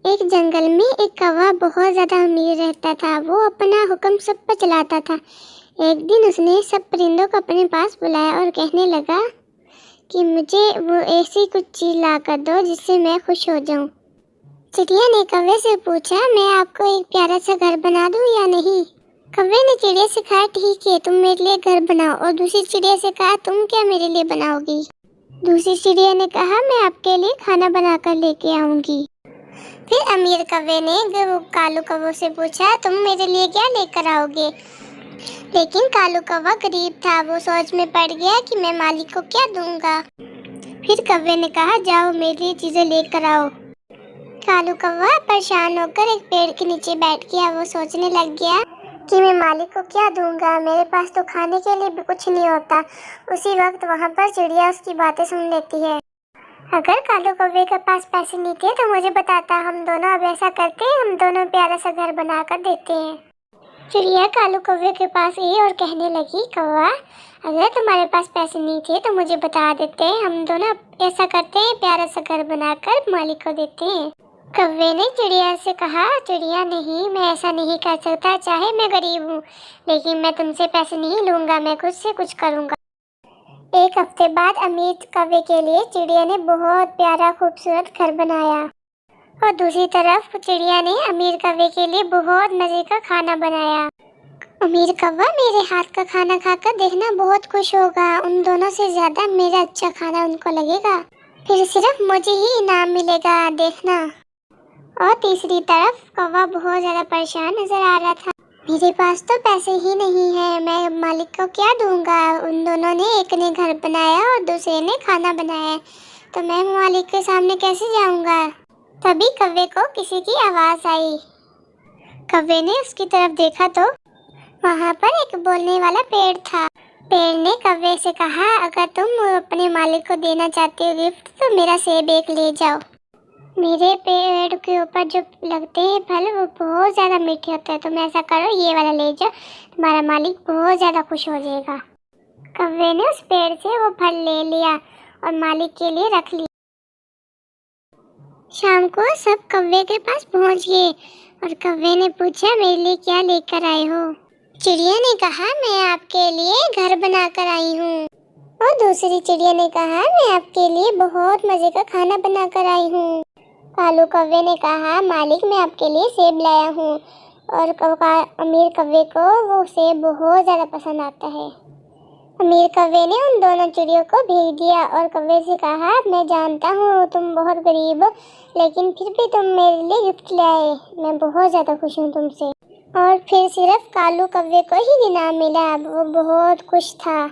ایک جنگل میں ایک کوا بہت زیادہ امیر رہتا تھا۔ وہ اپنا حکم سب پر چلاتا تھا۔ ایک دن اس نے سب پرندوں کو اپنے پاس بلایا اور کہنے لگا کہ مجھے وہ ایسی کچھ چیز لا کر دو جس سے میں خوش ہو جاؤں۔ چڑیا نے کوے سے پوچھا، میں آپ کو ایک پیارا سا گھر بنا دوں یا نہیں؟ کوے نے چڑیا سے کہا، ٹھیک ہے، تم میرے لیے گھر بناؤ۔ اور دوسری چڑیا سے کہا، تم کیا میرے لیے بناؤ گی؟ دوسری چڑیا نے کہا، میں آپ کے لیے کھانا بنا کر لے کے آؤں گی۔ پھر امیر کوے نے کالو کوے سے پوچھا، تم میرے لیے کیا لے کر آؤ گے؟ لیکن کالو کوا غریب تھا، وہ سوچ میں پڑ گیا کہ میں مالک کو کیا دوں گا۔ پھر کوے نے کہا، جاؤ میرے لیے چیزیں لے کر آؤ۔ کالو کوا پریشان ہو کر ایک پیڑ کے نیچے بیٹھ گیا۔ وہ سوچنے لگ گیا کہ میں مالک کو کیا دوں گا، میرے پاس تو کھانے کے لیے بھی کچھ نہیں ہوتا۔ اسی وقت وہاں پر چڑیا اس کی باتیں سن لیتی ہے۔ اگر کالو کوے کے پاس پیسے نہیں تھے تو مجھے بتاتا، ہم دونوں اب ایسا کرتے ہیں، ہم دونوں پیارا سا گھر بنا کر دیتے ہیں۔ چڑیا کالو کوے کے پاس گئی اور کہنے لگی، کوا، اگر تمہارے پاس پیسے نہیں تھے تو مجھے بتا دیتے، ہم دونوں ایسا کرتے ہیں، پیارا سا گھر بنا کر مالک کو دیتے ہیں۔ کوے نے چڑیا سے کہا، چڑیا نہیں، میں ایسا نہیں کر سکتا، چاہے میں غریب ہوں، لیکن میں تم سے پیسے نہیں لوں گا، میں خود سے کچھ کروں گا۔ ایک ہفتے بعد امیر کوے کے لیے چڑیا نے بہت پیارا خوبصورت گھر بنایا، اور دوسری طرف چڑیا نے امیر کوے کے لیے بہت مزے کا کھانا بنایا۔ امیر کوا میرے ہاتھ کا کھانا کھا کر دیکھنا بہت خوش ہوگا، ان دونوں سے زیادہ میرا اچھا کھانا ان کو لگے گا، پھر صرف مجھے ہی انعام ملے گا، دیکھنا۔ اور تیسری طرف کوا بہت زیادہ پریشان نظر آ رہا تھا، میرے پاس تو پیسے ہی نہیں ہیں، میں مالک کو کیا دوں گا؟ ان دونوں نے، ایک نے گھر بنایا اور دوسرے نے کھانا بنایا، تو میں مالک کے سامنے کیسے جاؤں گا؟ تبھی کوے کو کسی کی آواز آئی۔ کوے نے اس کی طرف دیکھا تو وہاں پر ایک بولنے والا پیڑ تھا۔ پیڑ نے کوے سے کہا، اگر تم اپنے مالک کو دینا چاہتے ہو گفٹ تو میرا سیب ایک لے جاؤ، میرے پیڑ کے اوپر جو لگتے ہیں پھل وہ بہت زیادہ میٹھے ہوتے ہیں، تم ایسا کرو، یہ والا لے جاؤ، تمہارا مالک بہت زیادہ خوش ہو جائے گا۔ کوے نے اس پیڑ سے وہ پھل لے لیا اور مالک کے لیے رکھ لیا۔ شام کو سب کوے کے پاس پہنچ گئے اور کوے نے پوچھا، میرے لیے کیا لے کر آئے ہو؟ چڑیا نے کہا، میں آپ کے لیے گھر بنا کر آئی ہوں۔ اور دوسری چڑیا نے کہا، میں آپ کے لیے بہت مزے کا کھانا بنا کر آئی ہوں۔ کالو کوے نے کہا، مالک میں آپ کے لیے سیب لایا ہوں، اور امیر کوے کو وہ سیب بہت زیادہ پسند آتا ہے۔ امیر کوے نے ان دونوں چڑیوں کو بھیج دیا اور کوے سے کہا، میں جانتا ہوں تم بہت غریب ہو، لیکن پھر بھی تم میرے لیے گفٹ لے آئے، میں بہت زیادہ خوش ہوں تم سے۔ اور پھر صرف کالو کوے کو ہی انعام ملا، وہ بہت خوش تھا۔